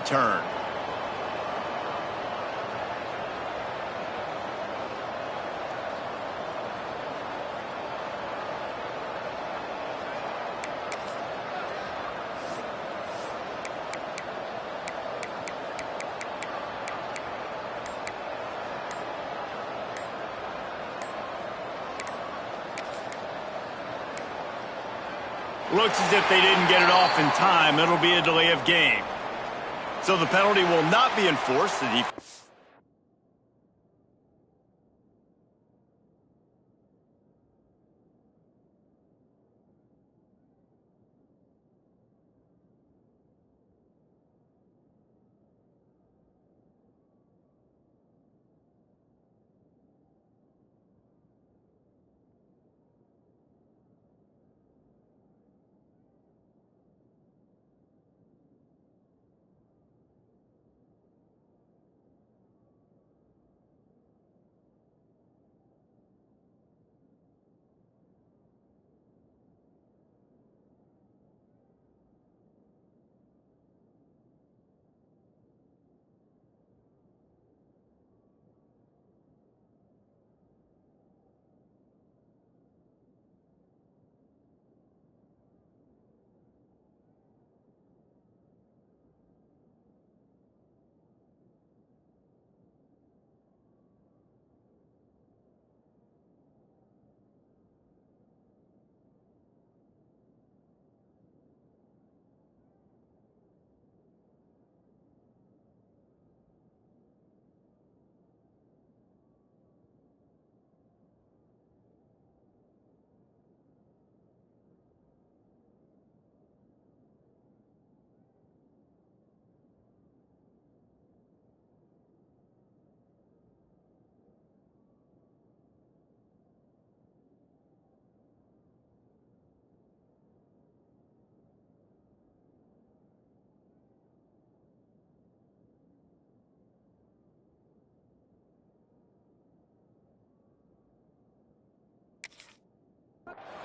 return. Looks as if they didn't get it off in time. It'll be a delay of game. So the penalty will not be enforced.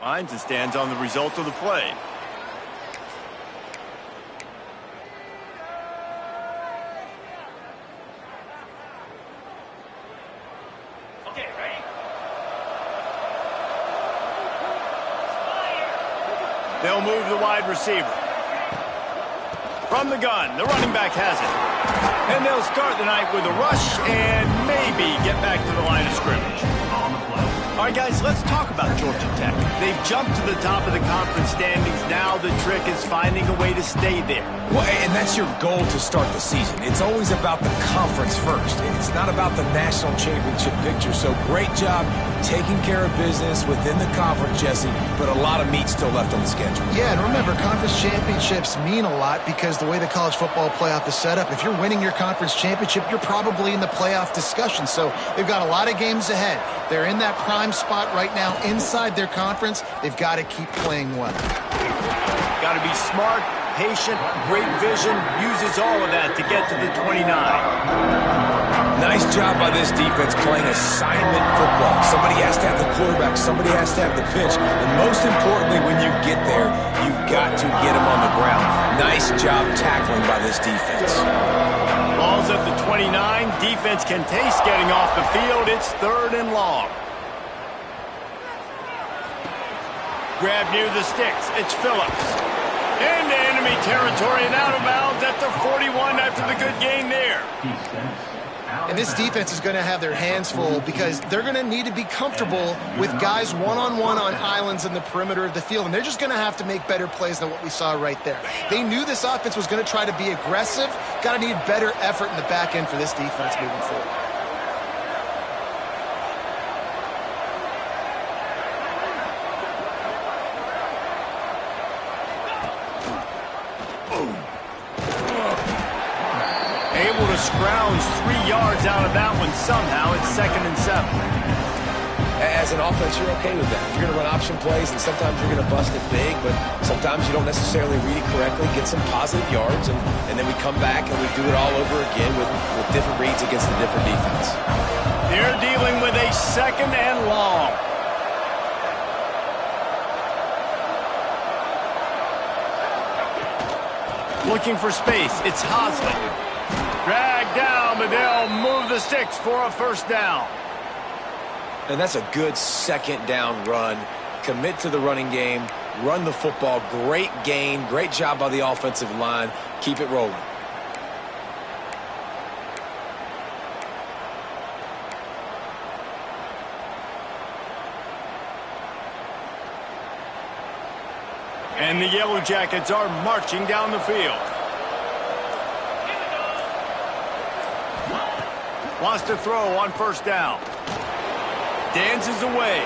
Finds and stands on the result of the play. Okay, ready? They'll move the wide receiver. From the gun, the running back has it. And they'll start the night with a rush and maybe get back to the line of scrimmage. On the play. All right, guys, let's talk about Georgia Tech. They've jumped to the top of the conference standings. Now the trick is finding a way to stay there. Well, and that's your goal to start the season. It's always about the conference first. It's not about the national championship picture. So great job taking care of business within the conference, Jesse, but a lot of meat still left on the schedule. Yeah, and remember, conference championships mean a lot because the way the college football playoff is set up, if you're winning your conference championship, you're probably in the playoff discussion. So they've got a lot of games ahead. They're in that prime spot right now inside their conference. They've got to keep playing well. Got to be smart, patient, great vision, uses all of that to get to the 29. Nice job by this defense playing assignment football. Somebody has to have the quarterback, somebody has to have the pitch, and most importantly, when you get there, you've got to get them on the ground. Nice job tackling by this defense. Ball's at the 29. Defense can taste getting off the field. It's 3rd and long. Grab near the sticks. It's Phillips. Into enemy territory and out of bounds at the 41 after the good gain there. And this defense is going to have their hands full because they're going to need to be comfortable with guys one-on-one on islands in the perimeter of the field. And they're just going to have to make better plays than what we saw right there. They knew this offense was going to try to be aggressive. Got to need better effort in the back end for this defense moving forward. Able to scrounge 3 yards out of that one somehow. It's 2nd and 7. As an offense, you're okay with that. You're going to run option plays, and sometimes you're going to bust it big, but sometimes you don't necessarily read it correctly, get some positive yards, and then we come back and we do it all over again with different reads against the different defense. They're dealing with a 2nd and long. Looking for space. It's Hosley. Dragged down, but they'll move the sticks for a first down. And that's a good second down run. Commit to the running game. Run the football. Great gain. Great job by the offensive line. Keep it rolling. And the Yellow Jackets are marching down the field. Wants to throw on first down. Dances away.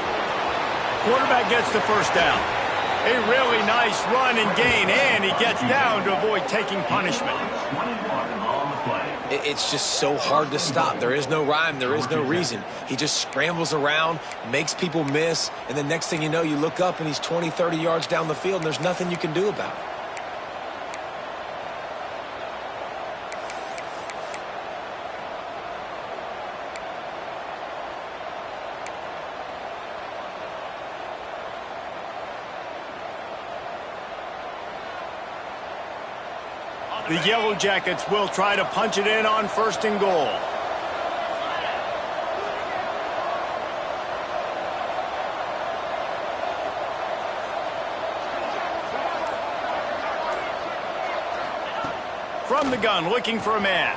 Quarterback gets the first down. A really nice run and gain, and he gets down to avoid taking punishment. It's just so hard to stop. There is no rhyme. There is no reason. He just scrambles around, makes people miss, and the next thing you know, you look up and he's 20, 30 yards down the field, and there's nothing you can do about it. The Yellow Jackets will try to punch it in on first and goal. From the gun, looking for a man.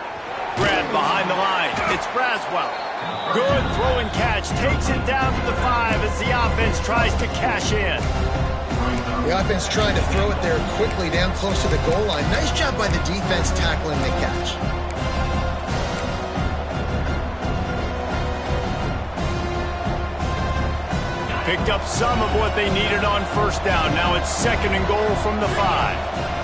Grabbed behind the line. It's Braswell. Good throw and catch. Takes it down to the 5 as the offense tries to cash in. The offense trying to throw it there quickly down close to the goal line. Nice job by the defense tackling the catch. Picked up some of what they needed on first down. Now it's second and goal from the 5.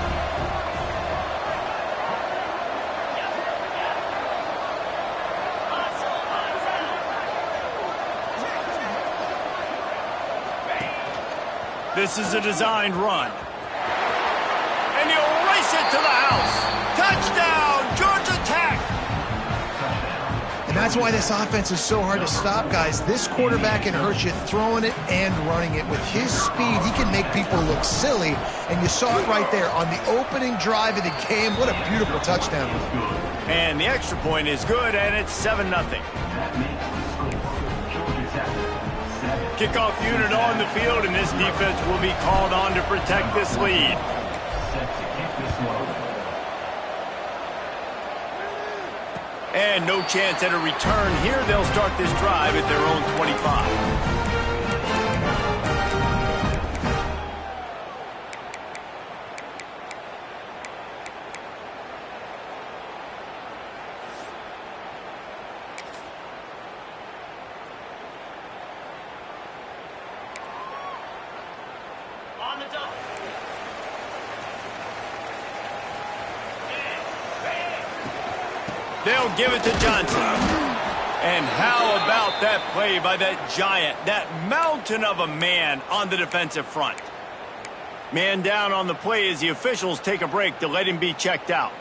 This is a designed run. And he'll race it to the house. Touchdown, Georgia Tech. And that's why this offense is so hard to stop, guys. This quarterback can hurt you throwing it and running it. With his speed, he can make people look silly. And you saw it right there on the opening drive of the game. What a beautiful touchdown. And the extra point is good, and it's 7-0. Kickoff unit on the field, and this defense will be called on to protect this lead. And no chance at a return here. They'll start this drive at their own 25. They'll give it to Johnson. And how about that play by that giant, that mountain of a man on the defensive front? Man down on the play as the officials take a break to let him be checked out.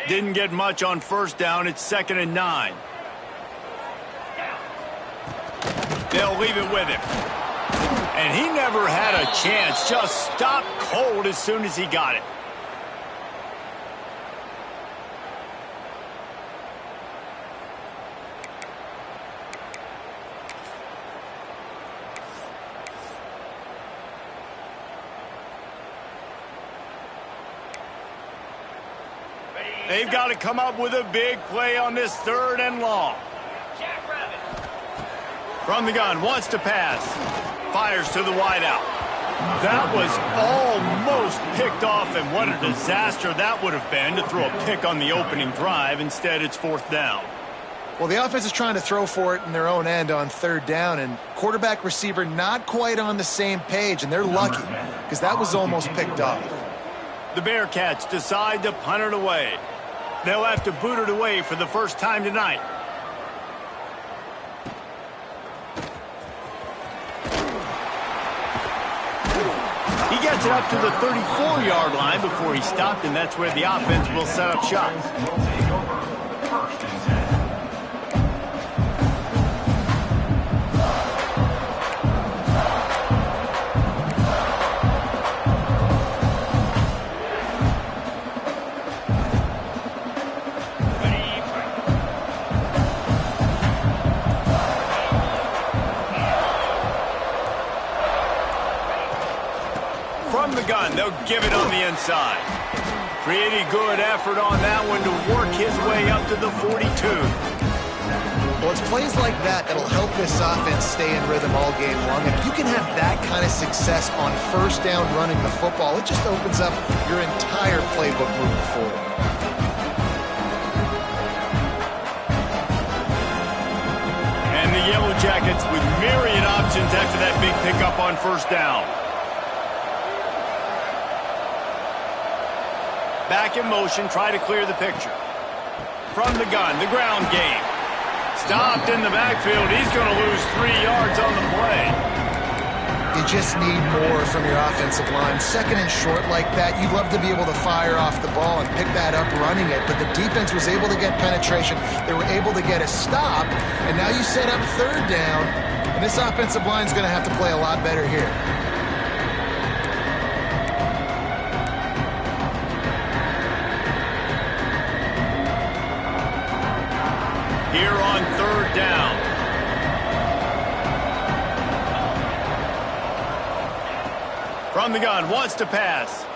Didn't get much on first down. It's 2nd and 9. They'll leave it with him. And he never had a chance. Just stopped cold as soon as he got it. They've got to come up with a big play on this 3rd and long. From the gun, wants to pass. Fires to the wideout. That was almost picked off, and what a disaster that would have been to throw a pick on the opening drive. Instead, it's 4th down. Well, the offense is trying to throw for it in their own end on 3rd down, and quarterback receiver not quite on the same page, and they're lucky because that was almost picked off. The Bearcats decide to punt it away. They'll have to boot it away for the first time tonight. He gets gets it up to the 34-yard line before he stopped, and that's where the offense will set up shop. From the gun, they'll give it on the inside. Pretty good effort on that one to work his way up to the 42. Well, it's plays like that that'll help this offense stay in rhythm all game long. And if you can have that kind of success on first down running the football, it just opens up your entire playbook moving forward. And the Yellow Jackets with myriad options after that big pickup on first down. Back in motion, try to clear the picture. From the gun, the ground game. Stopped in the backfield. He's going to lose 3 yards on the play. You just need more from your offensive line. Second and short like that, you'd love to be able to fire off the ball and pick that up running it, but the defense was able to get penetration. They were able to get a stop, and now you set up third down, and this offensive line is going to have to play a lot better here. Here on third down. From the gun, wants to pass.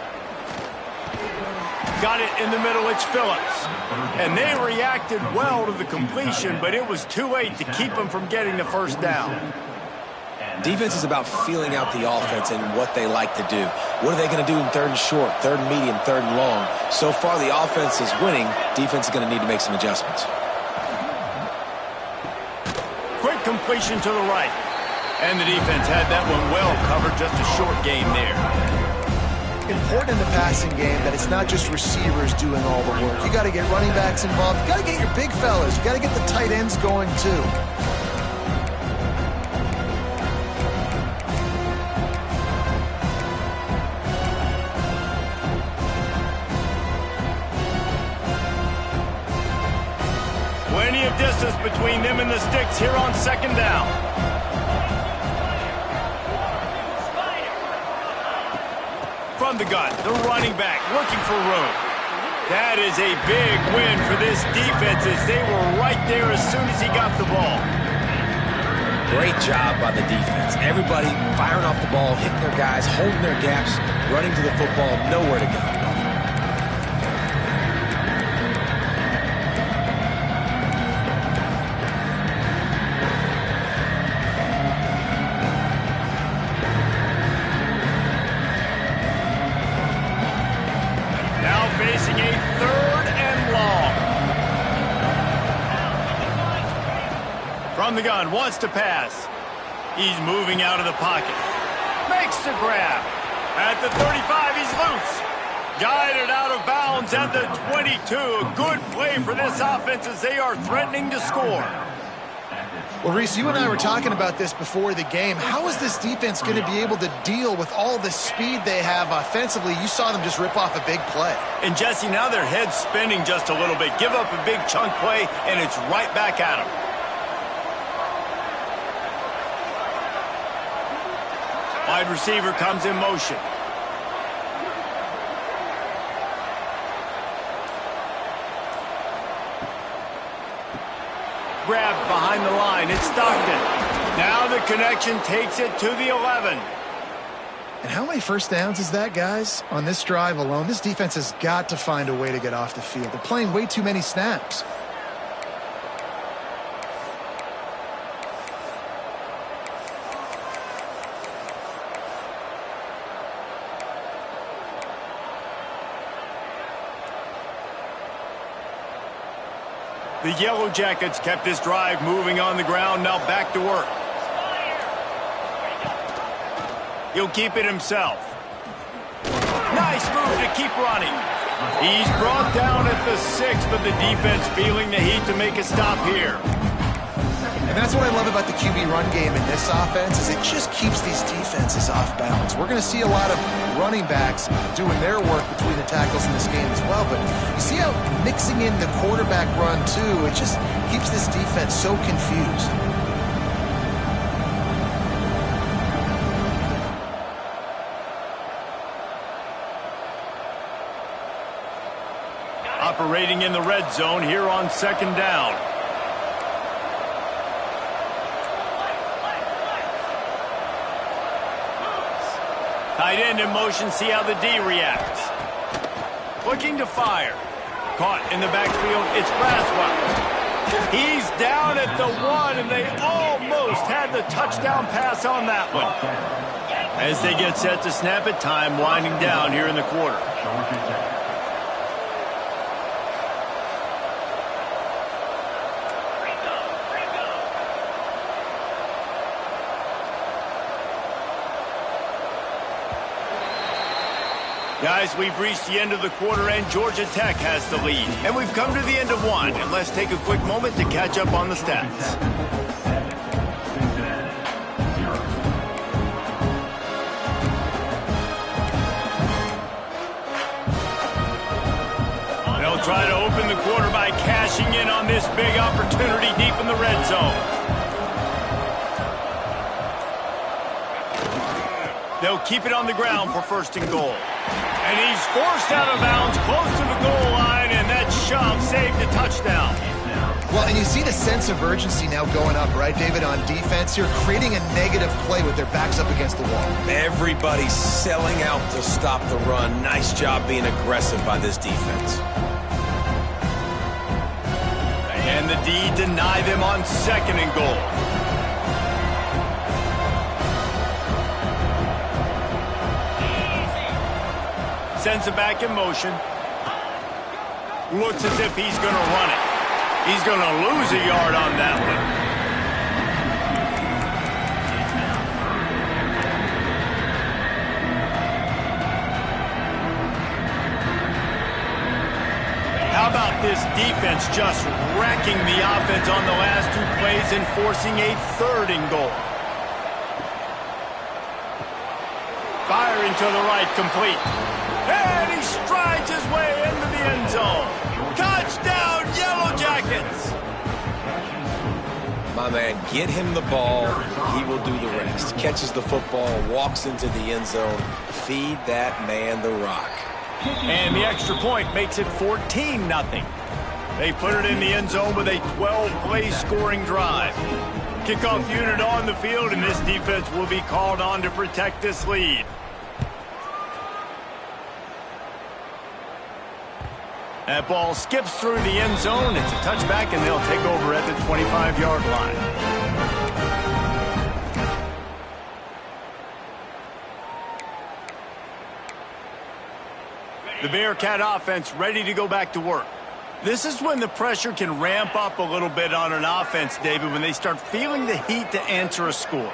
Got it in the middle, it's Phillips. And they reacted well to the completion, but it was too late to keep them from getting the first down. Defense is about feeling out the offense and what they like to do. What are they going to do in third and short, third and medium, third and long? So far, the offense is winning. Defense is going to need to make some adjustments. Quick completion to the right. And the defense had that one well covered, just a short game there. Important in the passing game that it's not just receivers doing all the work. You got to get running backs involved. You got to get your big fellas. You got to get the tight ends going too. Plenty of distance between them and the sticks here on second down. From the gun, the running back looking for room. That is a big win for this defense as they were right there as soon as he got the ball. Great job by the defense. Everybody firing off the ball, hitting their guys, holding their gaps, running to the football, nowhere to go. Facing a third and long. From the gun, wants to pass. He's moving out of the pocket. Makes the grab. At the 35, he's loose. Guided out of bounds at the 22. A good play for this offense as they are threatening to score. Well, Reese, you and I were talking about this before the game. How is this defense going to be able to deal with all the speed they have offensively? You saw them just rip off a big play. And, Jesse, now their head's spinning just a little bit. Give up a big chunk play, and it's right back at them. Wide receiver comes in motion. Grabbed behind the line. It's Stockton. Now the connection takes it to the 11. And how many first downs is that, guys? On this drive alone, this defense has got to find a way to get off the field. They're playing way too many snaps. The Yellow Jackets kept this drive moving on the ground. Now back to work. He'll keep it himself. Nice move to keep running. He's brought down at the 6, but the defense feeling the heat to make a stop here. And that's what I love about the QB run game in this offense is it just keeps these defenses off balance. We're going to see a lot of running backs doing their work between the tackles in this game as well. But you see how mixing in the quarterback run too, it just keeps this defense so confused. Operating in the red zone here on 2nd down. Tight end in motion, see how the D reacts. Looking to fire. Caught in the backfield, it's Braswell. He's down at the 1, and they almost had the touchdown pass on that one. As they get set to snap it, time winding down here in the quarter. Guys, we've reached the end of the quarter, and Georgia Tech has the lead. And we've come to the end of one, and let's take a quick moment to catch up on the stats. They'll try to open the quarter by cashing in on this big opportunity deep in the red zone. They'll keep it on the ground for 1st and goal. And he's forced out of bounds close to the goal line, and that shove saved a touchdown. Well, and you see the sense of urgency now going up, right, David, on defense here, creating a negative play with their backs up against the wall. Everybody's selling out to stop the run. Nice job being aggressive by this defense. And the D deny them on 2nd and goal. Sends it back in motion. Looks as if he's going to run it. He's going to lose a yard on that one. How about this defense just wrecking the offense on the last 2 plays and forcing a 3rd and goal? Firing to the right, complete. And he strides his way into the end zone. Touchdown, Yellow Jackets! My man, get him the ball. He will do the rest. Catches the football, walks into the end zone. Feed that man the rock. And the extra point makes it 14-0. They put it in the end zone with a 12-play scoring drive. Kickoff unit on the field, and this defense will be called on to protect this lead. That ball skips through the end zone. It's a touchback, and they'll take over at the 25-yard line. The Bearcat offense ready to go back to work. This is when the pressure can ramp up a little bit on an offense, David, when they start feeling the heat to answer a score.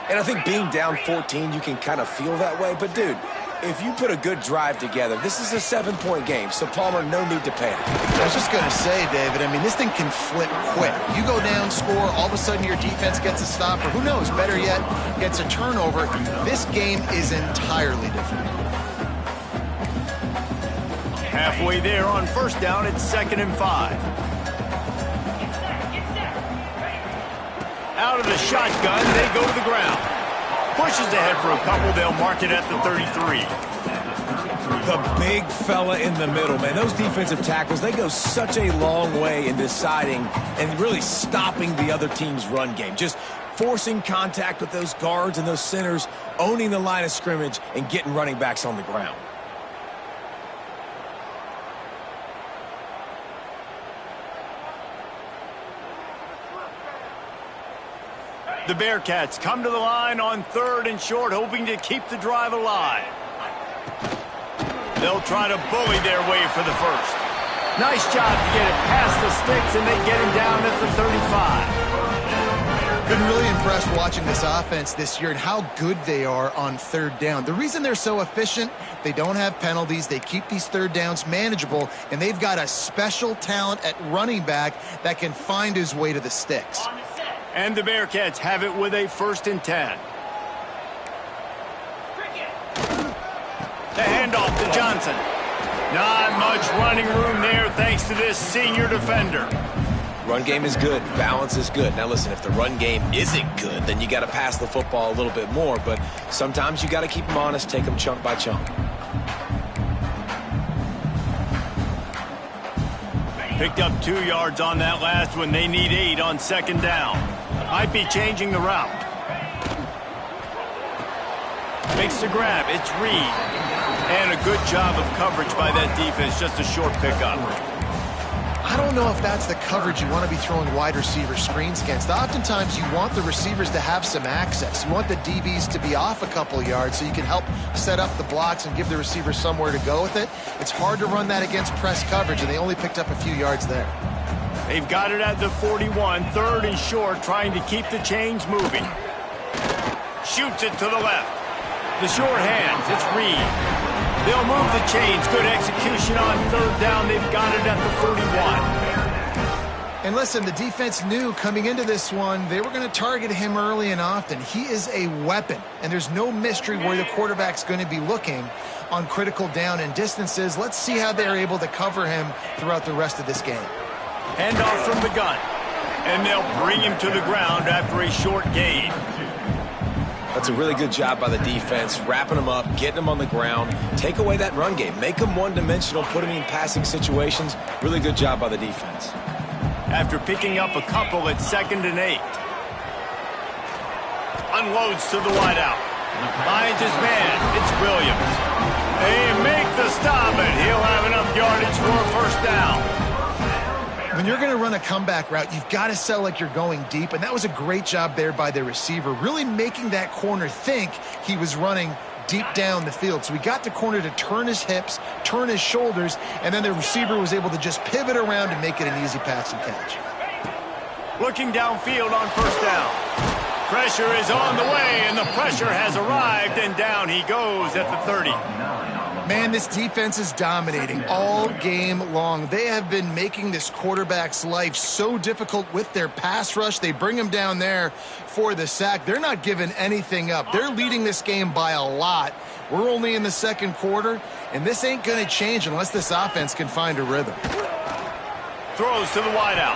And I think being down 14, you can kind of feel that way. But, dude, if you put a good drive together, this is a 7-point game, so Palmer, no need to panic. I was just going to say, David, I mean, this thing can flip quick. You go down, score, all of a sudden your defense gets a stop, or who knows, better yet, gets a turnover. This game is entirely different. Halfway there on 1st down, it's 2nd and 5. Out of the shotgun, they go to the ground. Pushes ahead for a couple, they'll mark it at the 33. The big fella in the middle, man. Those defensive tackles, they go such a long way in deciding and really stopping the other team's run game. Just forcing contact with those guards and those centers, owning the line of scrimmage, and getting running backs on the ground. The Bearcats come to the line on 3rd and short, hoping to keep the drive alive. They'll try to bully their way for the 1st. Nice job to get it past the sticks, and they get him down at the 35. Been really impressed watching this offense this year and how good they are on 3rd down. The reason they're so efficient, they don't have penalties, they keep these 3rd downs manageable, and they've got a special talent at running back that can find his way to the sticks. And the Bearcats have it with a 1st and 10. The handoff to Johnson. Not much running room there thanks to this senior defender. Run game is good. Balance is good. Now listen, if the run game isn't good, then you got to pass the football a little bit more. But sometimes you got to keep them honest, take them chunk by chunk. Picked up 2 yards on that last one. They need 8 on 2nd down. Might be changing the route. Makes the grab. It's Reed. And a good job of coverage by that defense. Just a short pickup. I don't know if that's the coverage you want to be throwing wide receiver screens against. Oftentimes, you want the receivers to have some access. You want the DBs to be off a couple yards so you can help set up the blocks and give the receiver somewhere to go with it. It's hard to run that against press coverage, and they only picked up a few yards there. They've got it at the 41, 3rd and short, trying to keep the chains moving. Shoots it to the left. The short hands, it's Reed. They'll move the chains. Good execution on 3rd down. They've got it at the 41. And listen, the defense knew coming into this one, they were going to target him early and often. He is a weapon, and there's no mystery where the quarterback's going to be looking on critical down and distances. Let's see how they're able to cover him throughout the rest of this game. Handoff from the gun. And they'll bring him to the ground after a short gain. That's a really good job by the defense, wrapping them up, getting them on the ground. Take away that run game. Make them one-dimensional, put them in passing situations. Really good job by the defense. After picking up a couple at 2nd and 8. Unloads to the wideout. Finds his man. It's Williams. They make the stop, and he'll have enough yardage for a 1st down. When you're going to run a comeback route, you've got to sell like you're going deep, and that was a great job there by the receiver, really making that corner think he was running deep down the field. So we got the corner to turn his hips, turn his shoulders, and then the receiver was able to just pivot around and make it an easy pass and catch. Looking downfield on 1st down. Pressure is on the way, and the pressure has arrived, and down he goes at the 30. Man, this defense is dominating all game long. They have been making this quarterback's life so difficult with their pass rush. They bring him down there for the sack. They're not giving anything up. They're leading this game by a lot. We're only in the 2nd quarter, and this ain't going to change unless this offense can find a rhythm. Throws to the wideout.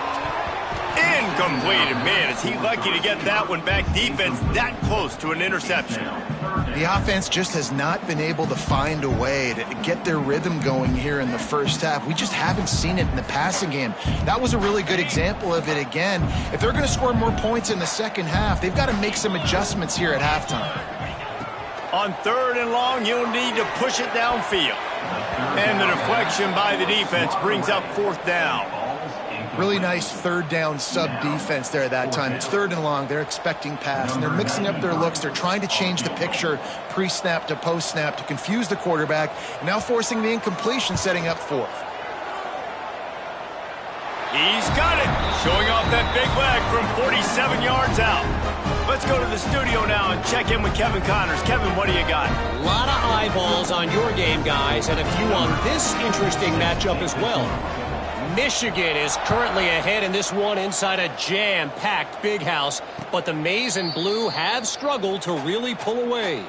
Incomplete. Man, is he lucky to get that one back. Defense that close to an interception. The offense just has not been able to find a way to get their rhythm going here in the 1st half. We just haven't seen it in the passing game. That was a really good example of it again. If they're going to score more points in the 2nd half, they've got to make some adjustments here at halftime. On 3rd and long, you'll need to push it downfield. And the deflection by the defense brings up 4th down. Really nice 3rd down sub-defense there at that time. It's 3rd and long. They're expecting pass, and they're mixing up their looks. They're trying to change the picture pre-snap to post-snap to confuse the quarterback, and now forcing the incompletion, setting up 4th. He's got it. Showing off that big leg from 47 yards out. Let's go to the studio now and check in with Kevin Connors. Kevin, what do you got? A lot of eyeballs on your game, guys, and a few on this interesting matchup as well. Michigan is currently ahead in this one inside a jam-packed big house, but the Maize and Blue have struggled to really pull away.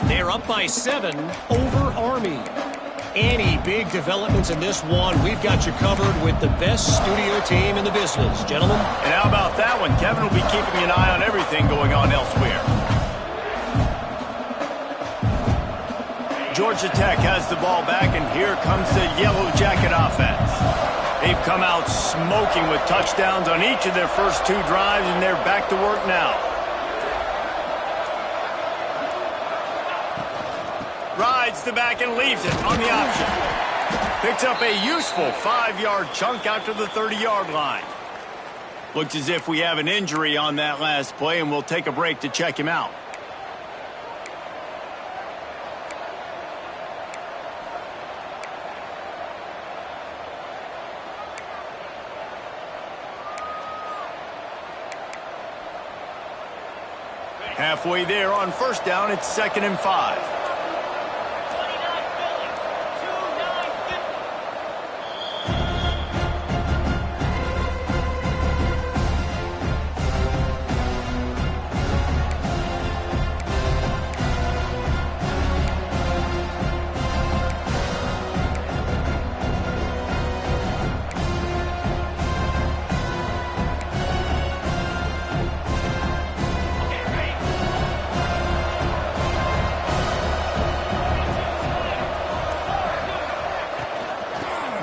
They're up by 7 over Army. Any big developments in this one, we've got you covered with the best studio team in the business, gentlemen. And how about that one? Kevin will be keeping an eye on everything going on elsewhere. Georgia Tech has the ball back, and here comes the Yellow Jacket offense. They've come out smoking with touchdowns on each of their first 2 drives, and they're back to work now. Rides the back and leaves it on the option. Picks up a useful 5-yard chunk out to the 30-yard line. Looks as if we have an injury on that last play, and we'll take a break to check him out. Halfway there on 1st down, it's 2nd and 5.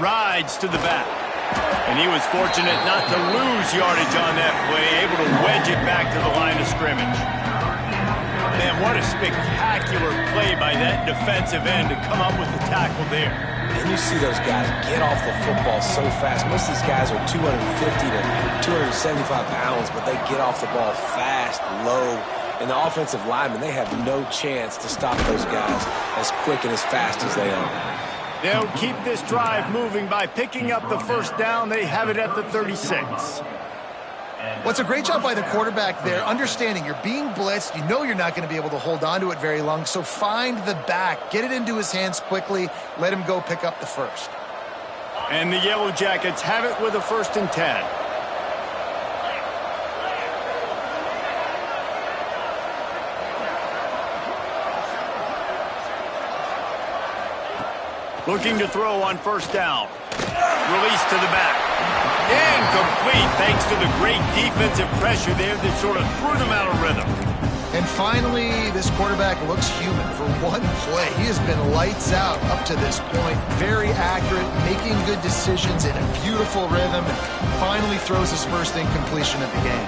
rides to the back. And he was fortunate not to lose yardage on that play, able to wedge it back to the line of scrimmage. Man, what a spectacular play by that defensive end to come up with the tackle there. And you see those guys get off the football so fast. Most of these guys are 250 to 275 pounds, but they get off the ball fast, low. And the offensive linemen, they have no chance to stop those guys as quick and as fast as they are. They'll keep this drive moving by picking up the first down. They have it at the 36. Well, it's a great job by the quarterback there, understanding you're being blitzed. You know you're not going to be able to hold on to it very long, so find the back. Get it into his hands quickly. Let him go pick up the first. And the Yellow Jackets have it with a 1st and 10. Looking to throw on 1st down. Release to the back. Incomplete thanks to the great defensive pressure there that sort of threw them out of rhythm. And finally, this quarterback looks human for one play. He has been lights out up to this point. Very accurate, making good decisions in a beautiful rhythm, and finally throws his first incompletion of the game.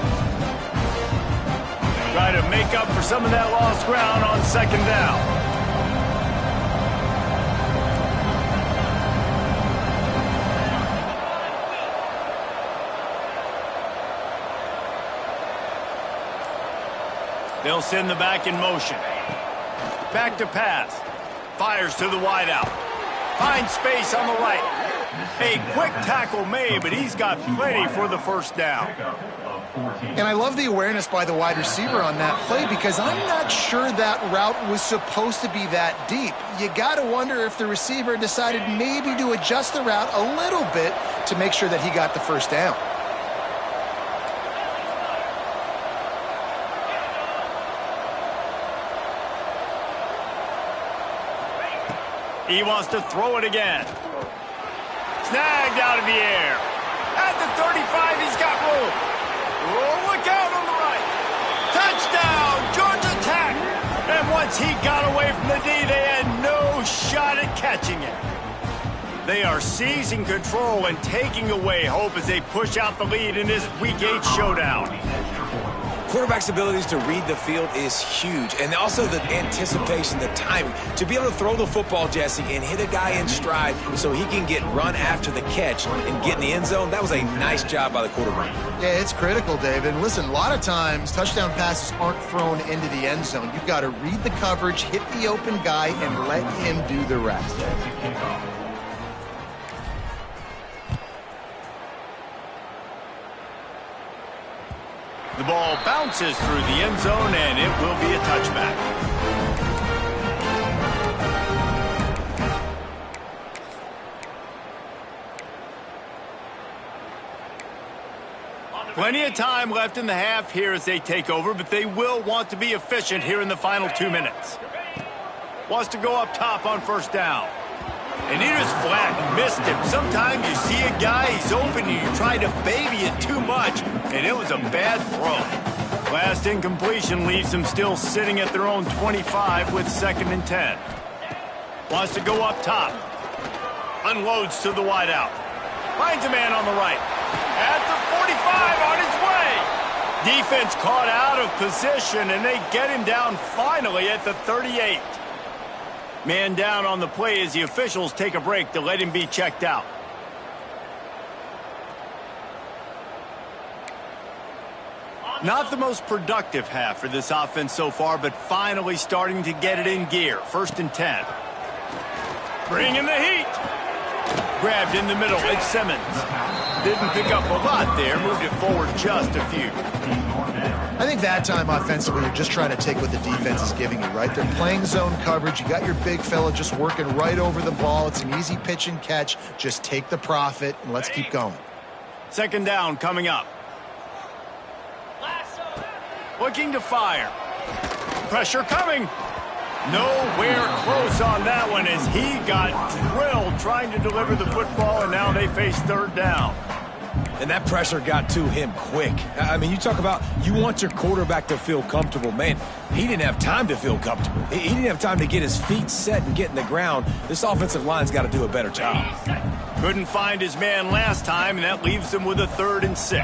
Try to make up for some of that lost ground on 2nd down. They'll send the back in motion. Back to pass. Fires to the wideout. Finds space on the right. A quick tackle made, but he's got plenty for the 1st down. And I love the awareness by the wide receiver on that play because I'm not sure that route was supposed to be that deep. You got to wonder if the receiver decided maybe to adjust the route a little bit to make sure that he got the 1st down. He wants to throw it again. Snagged out of the air. At the 35, he's got room. Oh, look out on the right. Touchdown, Georgia Tech. And once he got away from the D, they had no shot at catching it. They are seizing control and taking away hope as they push out the lead in this Week 8 showdown. Quarterback's abilities to read the field is huge, and also the anticipation, the timing. To be able to throw the football, Jesse, and hit a guy in stride so he can get run after the catch and get in the end zone, that was a nice job by the quarterback. Yeah, it's critical, David. And listen, a lot of times touchdown passes aren't thrown into the end zone. You've got to read the coverage, hit the open guy, and let him do the rest. The ball bounces through the end zone, and it will be a touchback. Plenty of time left in the half here as they take over, but they will want to be efficient here in the final 2 minutes. Wants to go up top on 1st down. And he just flat missed him. Sometimes you see a guy, he's open, and you try to baby it too much, and it was a bad throw. Last incompletion leaves them still sitting at their own 25 with 2nd and 10. Wants to go up top. Unloads to the wideout. Finds a man on the right. At the 45 on his way. Defense caught out of position, and they get him down finally at the 38. Man down on the play as the officials take a break to let him be checked out. Not the most productive half for this offense so far, but finally starting to get it in gear. 1st and 10. Bringing the heat. Grabbed in the middle. It's Simmons. Didn't pick up a lot there. Moved it forward just a few. I think that time offensively, you're just trying to take what the defense is giving you, right? They're playing zone coverage. You got your big fella just working right over the ball. It's an easy pitch and catch. Just take the profit, and let's keep going. 2nd down coming up. Looking to fire. Pressure coming. Nowhere close on that one as he got drilled trying to deliver the football, and now they face 3rd down. And that pressure got to him quick. I mean, you talk about you want your quarterback to feel comfortable. Man, he didn't have time to feel comfortable. He didn't have time to get his feet set and get in the ground. This offensive line's got to do a better job. Couldn't find his man last time, and that leaves him with a 3rd and 6.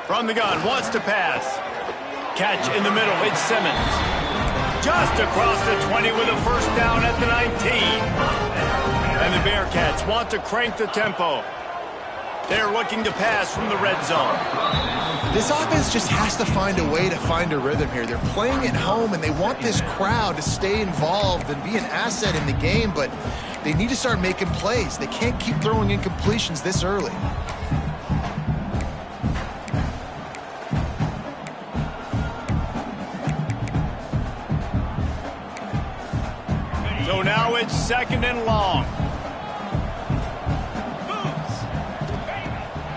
From the gun, wants to pass. Catch in the middle, it's Simmons. Just across the 20 with a first down at the 19. And the Bearcats want to crank the tempo. They're looking to pass from the red zone. This offense just has to find a way to find a rhythm here. They're playing at home, and they want this crowd to stay involved and be an asset in the game, but they need to start making plays. They can't keep throwing incompletions this early. So now it's 2nd and long.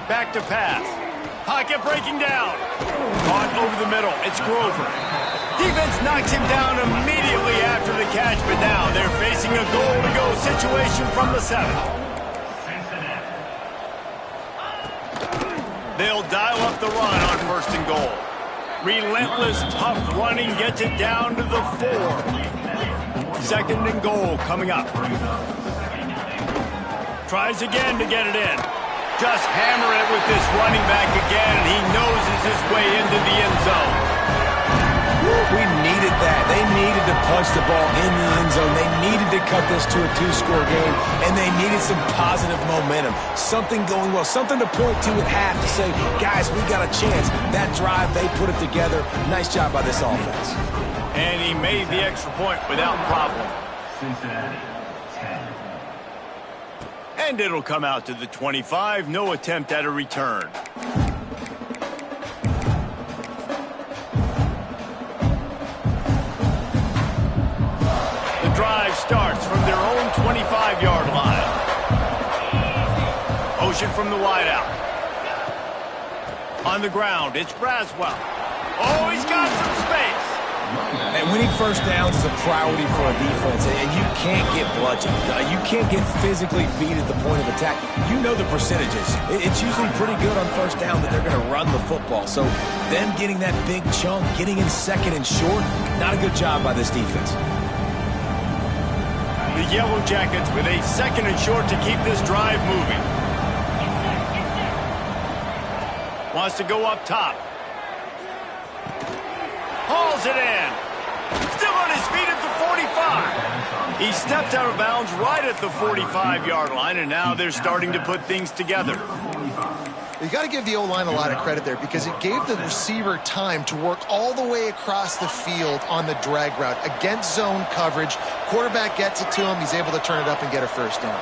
Back to pass. Pocket breaking down. Caught over the middle. It's Grover. Defense knocks him down immediately after the catch, but now they're facing a goal-to-go situation from the 7. They'll dial up the run on 1st and goal. Relentless, tough running gets it down to the 4. 2nd and goal coming up. Tries again to get it in. Just hammer it with this running back again, and he noses his way into the end zone. We needed that. They needed to punch the ball in the end zone. They needed to cut this to a 2-score game, and they needed some positive momentum. Something going well, something to point to at half to say, guys, we got a chance. That drive, they put it together. Nice job by this offense. And he made the extra point without problem. Cincinnati, 10. And it'll come out to the 25. No attempt at a return. The drive starts from their own 25-yard line. Motion from the wideout. On the ground, it's Braswell. Oh, he's got some space. And winning first downs is a priority for a defense, and you can't get bludgeoned. You can't get physically beat at the point of attack. You know the percentages. It's usually pretty good on first down that they're going to run the football. So them getting that big chunk, getting in 2nd and short, not a good job by this defense. The Yellow Jackets with a 2nd and short to keep this drive moving. Wants to go up top. Hauls it in. Still on his feet at the 45. He stepped out of bounds right at the 45-yard line, and now they're starting to put things together. You got to give the O-line a lot of credit there because it gave the receiver time to work all the way across the field on the drag route against zone coverage. Quarterback gets it to him. He's able to turn it up and get a first down.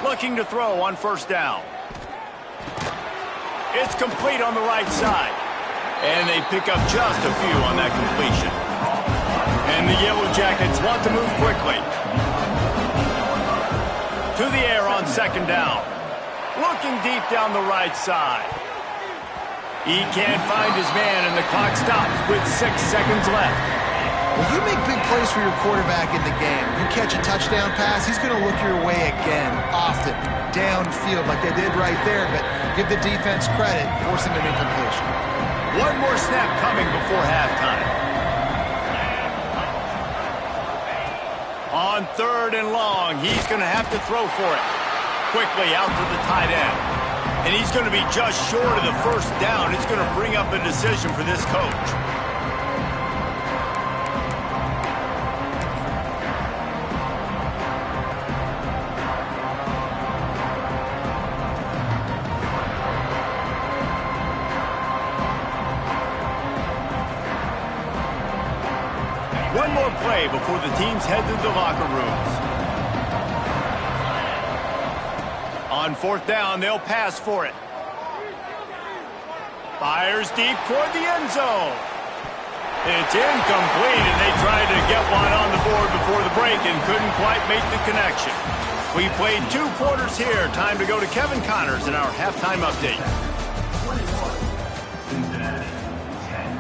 Looking to throw on 1st down. It's complete on the right side. And they pick up just a few on that completion. And the Yellow Jackets want to move quickly. To the air on 2nd down. Looking deep down the right side. He can't find his man, and the clock stops with 6 seconds left. Well, you make big plays for your quarterback in the game. You catch a touchdown pass, he's going to look your way again, often, downfield like they did right there, but give the defense credit, forcing an incompletion. One more snap coming before halftime. On 3rd and long, he's going to have to throw for it. Quickly out to the tight end. And he's going to be just short of the first down. It's going to bring up a decision for this coach. One more play before the teams head to the locker rooms. On 4th down, they'll pass for it. Fires deep toward the end zone. It's incomplete, and they tried to get one on the board before the break and couldn't quite make the connection. We played 2 quarters here. Time to go to Kevin Connors in our halftime update. Cincinnati, 10.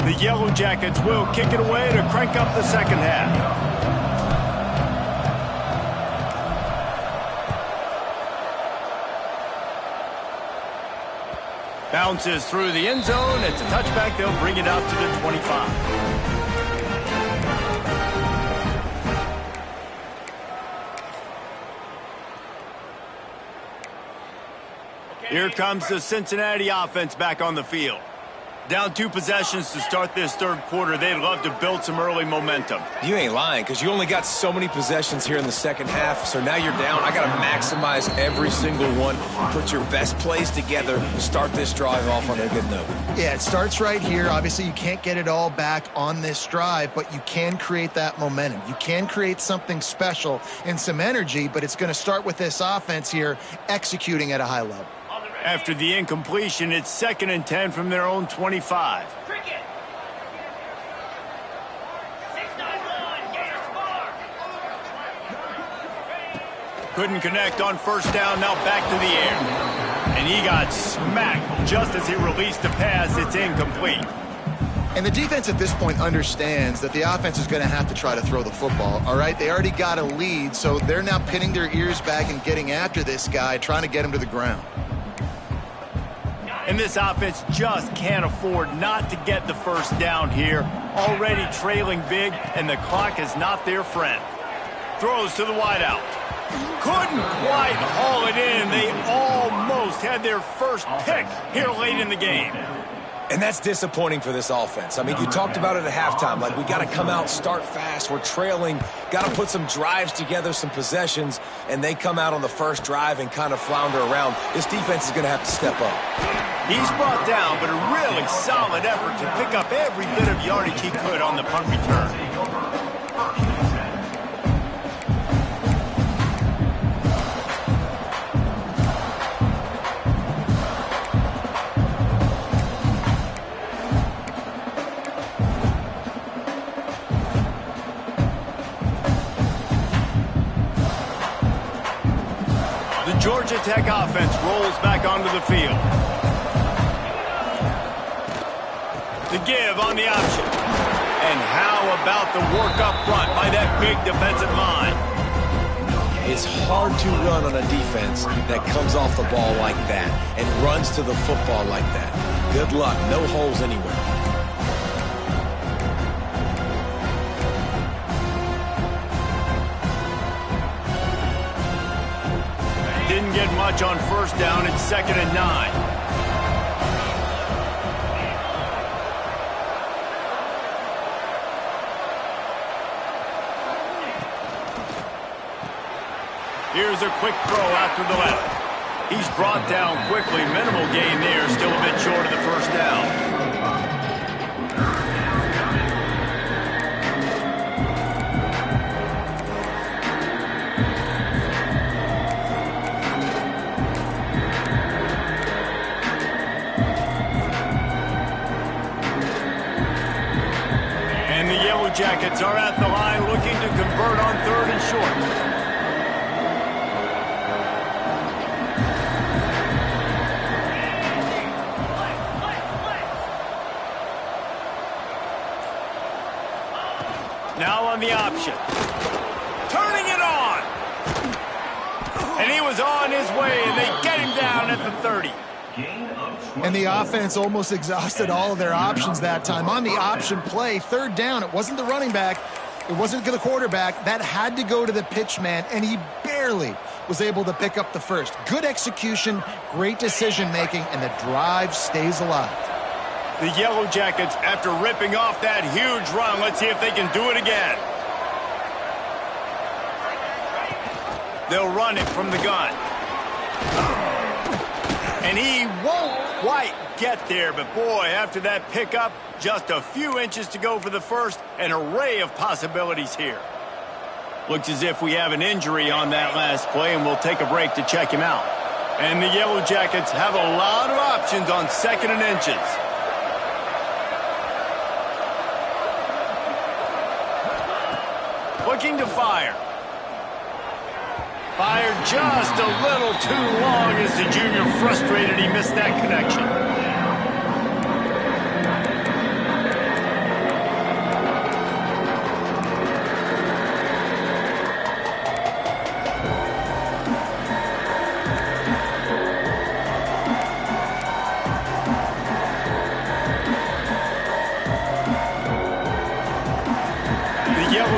The Yellow Jackets will kick it away to crank up the second half. Bounces through the end zone. It's a touchback. They'll bring it out to the 25. Here comes the Cincinnati offense back on the field. Down 2 possessions to start this third quarter. They'd love to build some early momentum. You ain't lying, because you only got so many possessions here in the second half, so now you're down. I got to maximize every single one. Put your best plays together. Start this drive off on a good note. Yeah, it starts right here. Obviously, you can't get it all back on this drive, but you can create that momentum. You can create something special and some energy, but it's going to start with this offense here executing at a high level. After the incompletion, it's 2nd and 10 from their own 25. Couldn't connect on first down, now back to the air. And he got smacked just as he released the pass. It's incomplete. And the defense at this point understands that the offense is going to have to try to throw the football, all right? They already got a lead, so they're now pinning their ears back and getting after this guy, trying to get him to the ground. And this offense just can't afford not to get the first down here. Already trailing big, and the clock is not their friend. Throws to the wideout. Couldn't quite haul it in. They almost had their first pick here late in the game. And that's disappointing for this offense. I mean, you talked about it at halftime. Like, we got to come out, start fast. We're trailing. Got to put some drives together, some possessions. And they come out on the first drive and kind of flounder around. This defense is going to have to step up. He's brought down, but a really solid effort to pick up every bit of yardage he could on the punt return. Georgia Tech offense rolls back onto the field. The give on the option. And how about the work up front by that big defensive line? It's hard to run on a defense that comes off the ball like that and runs to the football like that. Good luck. No holes anywhere. Didn't get much on first down. It's 2nd and 9. Here's a quick throw out to the left. He's brought down quickly. Minimal gain there. Still a bit short of the first down. Jackets are at the line looking to convert on 3rd and short. Now on the option. Turning it on. And he was on his way, and they get him down at the 30. And the offense almost exhausted all of their options that time. On the option play, 3rd down, it wasn't the running back, it wasn't the quarterback. That had to go to the pitch man, and he barely was able to pick up the first. Good execution, great decision-making, and the drive stays alive. The Yellow Jackets, after ripping off that huge run, let's see if they can do it again. They'll run it from the gun. And he won't quite get there, but boy, after that pickup, just a few inches to go for the first, an array of possibilities here. Looks as if we have an injury on that last play, and we'll take a break to check him out. And the Yellow Jackets have a lot of options on 2nd and inches. Looking to fire. Fired just a little too long as the junior frustrated he missed that connection.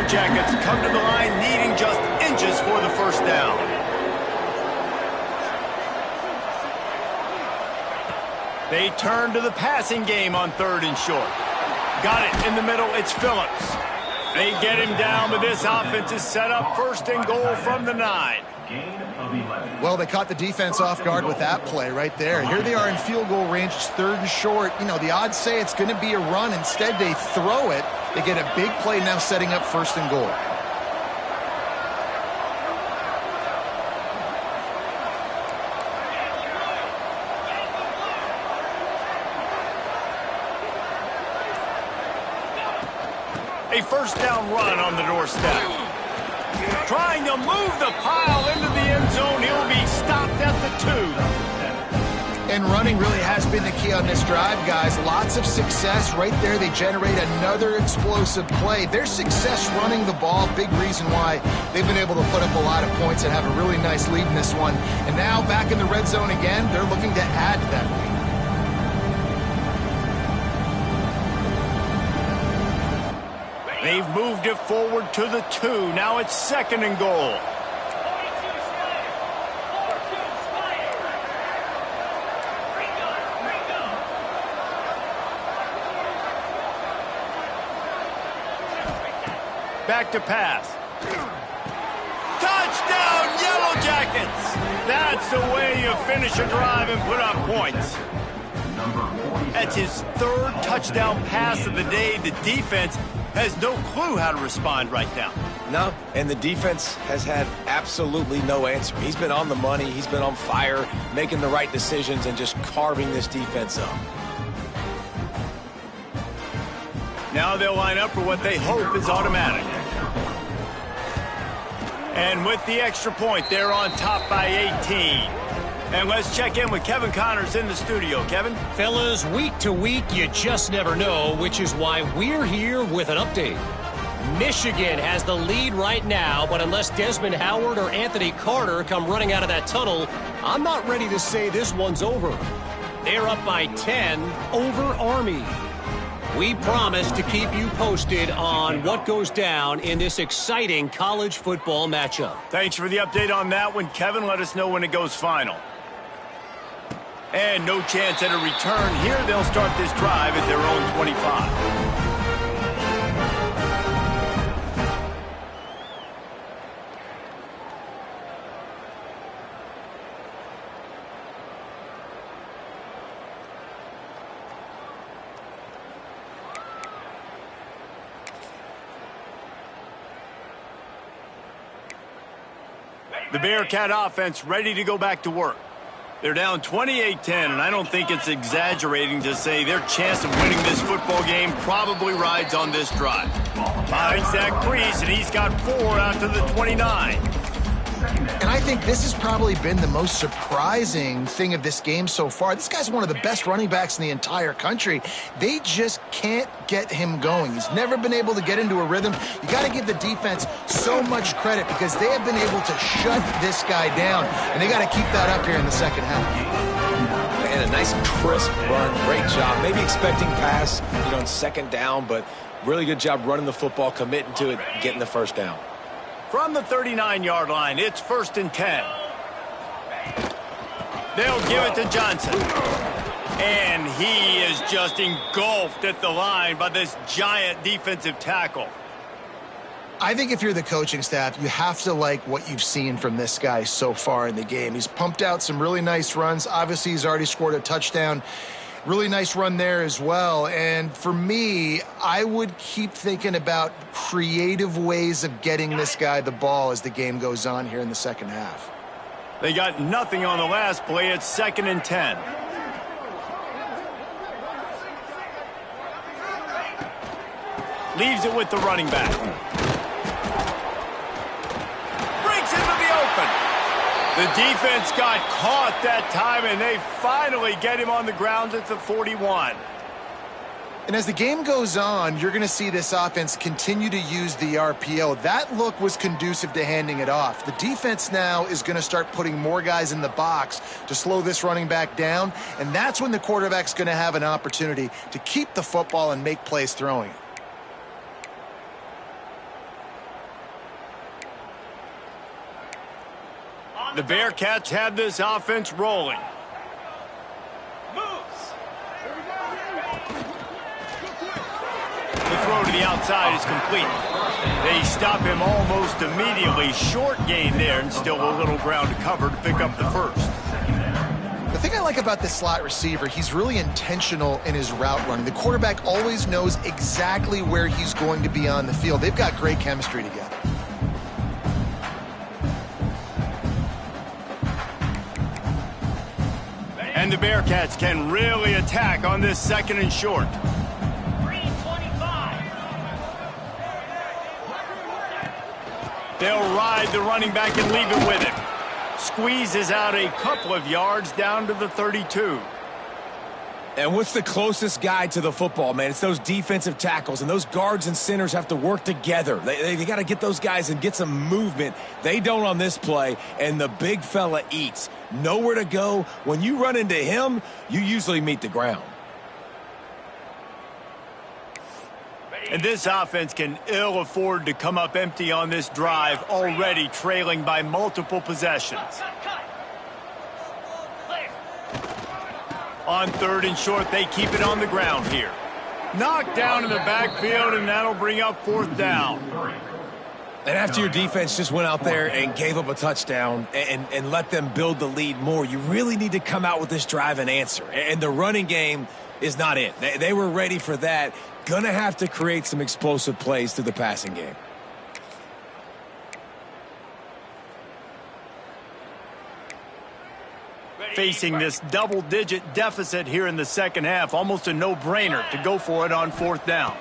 Jackets come to the line needing just inches for the first down. They turn to the passing game on 3rd and short. Got it in the middle. It's Phillips. They get him down, but this offense is set up 1st and goal from the 9. Gain of 11. Well, they caught the defense off guard with that play right there. Here they are in field goal range. It's 3rd and short. You know, the odds say it's going to be a run. Instead, they throw it. They get a big play now setting up 1st and goal. A 1st down run on the doorstep. Trying to move the pile into the end zone. He'll be stopped at the 2. And running really has been the key on this drive, guys. Lots of success right there. They generate another explosive play. Their success running the ball, big reason why they've been able to put up a lot of points and have a really nice lead in this one. And now back in the red zone again, they're looking to add to that lead. They've moved it forward to the 2. Now it's 2nd and goal. Back to pass. Touchdown, Yellow Jackets! That's the way you finish a drive and put up points. That's his 3rd touchdown pass of the day. The defense has no clue how to respond right now. No, and the defense has had absolutely no answer. He's been on the money. He's been on fire, making the right decisions and just carving this defense up. Now they'll line up for what they hope is automatic. And with the extra point, they're on top by 18. And let's check in with Kevin Connors in the studio. Kevin? Fellas, week to week, you just never know, which is why we're here with an update. Michigan has the lead right now, but unless Desmond Howard or Anthony Carter come running out of that tunnel, I'm not ready to say this one's over. They're up by 10 over Army. We promise to keep you posted on what goes down in this exciting college football matchup. Thanks for the update on that one, Kevin. Let us know when it goes final. And no chance at a return here. They'll start this drive at their own 25. The Bearcat offense ready to go back to work. They're down 28-10, and I don't think it's exaggerating to say their chance of winning this football game probably rides on this drive. Finds that crease, and he's got 4 out to the 29. And I think this has probably been the most surprising thing of this game so far. This guy's one of the best running backs in the entire country. They just can't get him going. He's never been able to get into a rhythm. You got to give the defense so much credit because they have been able to shut this guy down, and they got to keep that up here in the second half. And a nice crisp run. Great job. Maybe expecting pass, on 2nd down, but really good job running the football, committing to it, getting the 1st down. From the 39-yard line, it's 1st and 10. They'll give it to Johnson. And he is just engulfed at the line by this giant defensive tackle. I think if you're the coaching staff, you have to like what you've seen from this guy so far in the game. He's pumped out some really nice runs. Obviously, he's already scored a touchdown. Really nice run there as well. And for me, I would keep thinking about creative ways of getting this guy the ball as the game goes on here in the second half. They got nothing on the last play. It's 2nd and 10. Leaves it with the running back. Breaks into the open. The defense got caught that time, and they finally get him on the ground at the 41. And as the game goes on, you're going to see this offense continue to use the RPO. That look was conducive to handing it off. The defense now is going to start putting more guys in the box to slow this running back down, and that's when the quarterback's going to have an opportunity to keep the football and make plays throwing it. The Bearcats have this offense rolling. The throw to the outside is complete. They stop him almost immediately. Short gain there, and still a little ground to cover to pick up the first. The thing I like about this slot receiver, he's really intentional in his route running. The quarterback always knows exactly where he's going to be on the field. They've got great chemistry together. And the Bearcats can really attack on this 2nd and short. They'll ride the running back and leave it with him. Squeezes out a couple of yards down to the 32. And what's the closest guy to the football, man? It's those defensive tackles, and those guards and centers have to work together. They got to get those guys and get some movement. They don't on this play, and the big fella eats. Nowhere to go. When you run into him, you usually meet the ground. And this offense can ill afford to come up empty on this drive, already trailing by multiple possessions. On 3rd and short, they keep it on the ground here. Knocked down in the backfield, and that'll bring up 4th down. And after your defense just went out there and gave up a touchdown and let them build the lead more, you really need to come out with this drive and answer. And the running game is not it. They were ready for that. Gonna have to create some explosive plays through the passing game. Facing this double-digit deficit here in the 2nd half, almost a no-brainer to go for it on 4th down.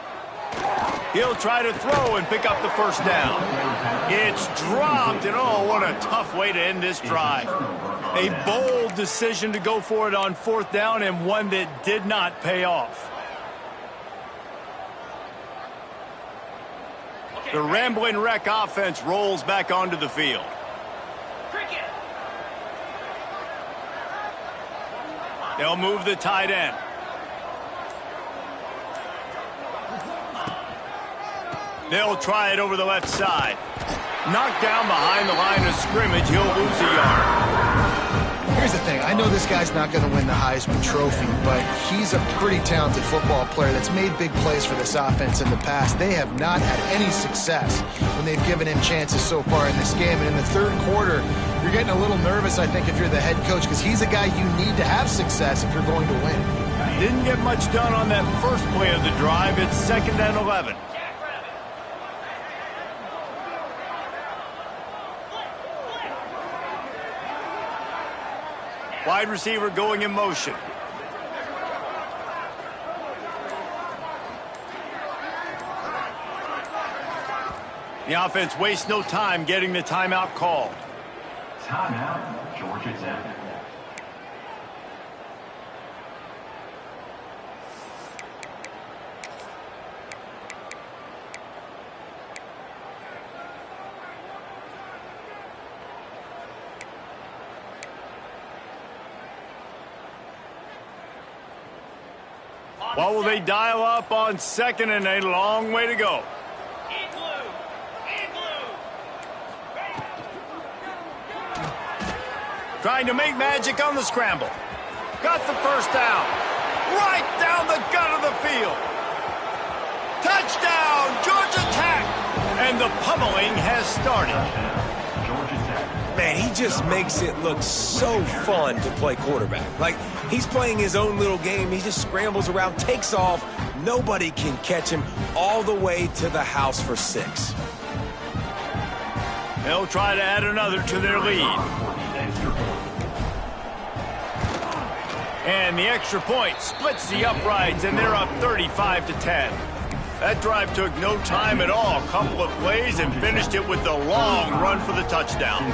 He'll try to throw and pick up the 1st down. It's dropped, and oh, what a tough way to end this drive. A bold decision to go for it on 4th down, and one that did not pay off. The Rambling Wreck offense rolls back onto the field. They'll move the tight end. They'll try it over the left side. Knocked down behind the line of scrimmage. He'll lose a yard. Here's the thing. I know this guy's not going to win the Heisman Trophy, but he's a pretty talented football player that's made big plays for this offense in the past. They have not had any success when they've given him chances so far in this game. And in the 3rd quarter, you're getting a little nervous, I think, if you're the head coach, because he's a guy you need to have success if you're going to win. Didn't get much done on that first play of the drive. It's 2nd and 11. Wide receiver going in motion. The offense wastes no time getting the timeout called. Timeout, Georgia Tech. What will they dial up on 2nd and a long way to go? Trying to make magic on the scramble. Got the 1st down. Right down the gut of the field. Touchdown, Georgia Tech! And the pummeling has started. Man, he just makes it look so fun to play quarterback. Like, he's playing his own little game. He just scrambles around, takes off. Nobody can catch him all the way to the house for 6. They'll try to add another to their lead. And the extra point splits the uprights, and they're up 35-10. That drive took no time at all. A couple of plays and finished it with the long run for the touchdown.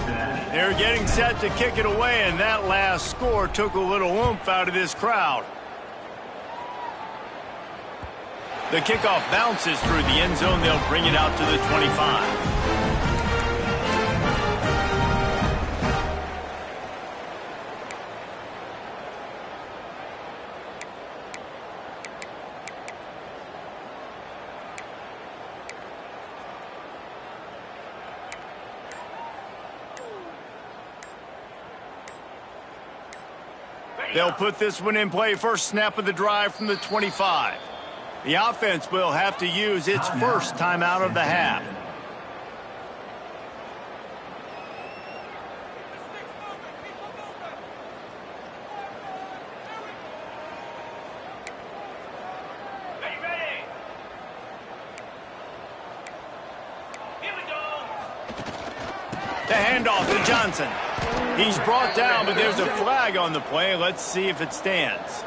They're getting set to kick it away, and that last score took a little oomph out of this crowd. The kickoff bounces through the end zone. They'll bring it out to the 25. They'll put this one in play first snap of the drive from the 25. The offense will have to use its first timeout of the half. The handoff to Johnson. He's brought down, but there's a flag on the play. Let's see if it stands.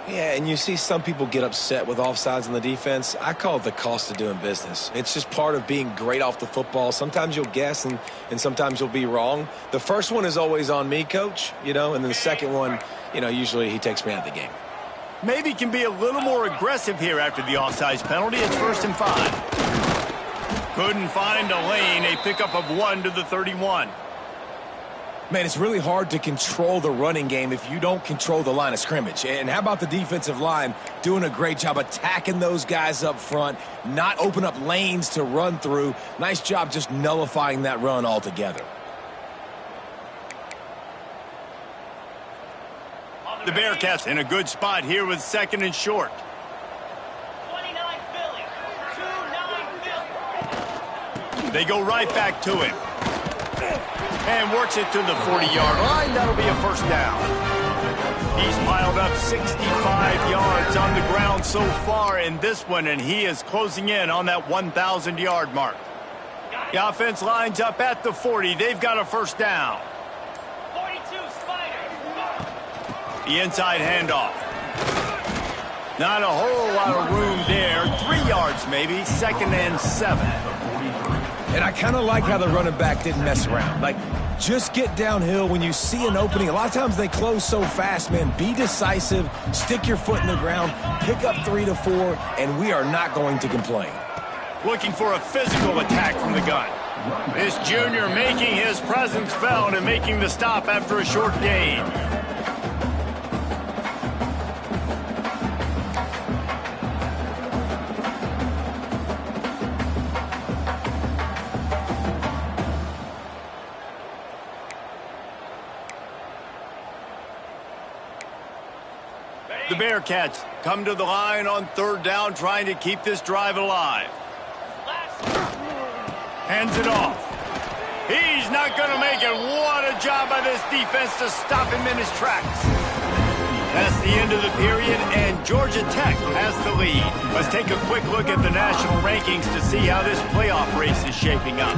Yeah, and you see some people get upset with offsides on the defense. I call it the cost of doing business. It's just part of being great off the football. Sometimes you'll guess and sometimes you'll be wrong. The first one is always on me, Coach, and then the second one, usually he takes me out of the game. Maybe can be a little more aggressive here after the offsides penalty. It's 1st and 5. Couldn't find a lane. A pickup of 1 to the 31. Man, it's really hard to control the running game if you don't control the line of scrimmage. And how about the defensive line doing a great job attacking those guys up front, not open up lanes to run through. Nice job just nullifying that run altogether. The Bearcats in a good spot here with 2nd and short. 29 Philly. 2-9 Philly. They go right back to him. And works it to the 40-yard line. That'll be a first down. He's piled up 65 yards on the ground so far in this one, and he is closing in on that 1,000-yard mark. The offense lines up at the 40. They've got a first down. 42 Spiders. The inside handoff. Not a whole lot of room there. 3 yards maybe. 2nd and 7. And I kind of like how the running back didn't mess around. Just get downhill when you see an opening. A lot of times they close so fast, man. Be decisive, stick your foot in the ground, pick up 3 to 4, and we are not going to complain. Looking for a physical attack from the gun. This junior making his presence felt and making the stop after a short gain. The Bearcats come to the line on 3rd down, trying to keep this drive alive. Hands it off. He's not going to make it. What a job by this defense to stop him in his tracks. That's the end of the period, and Georgia Tech has the lead. Let's take a quick look at the national rankings to see how this playoff race is shaping up.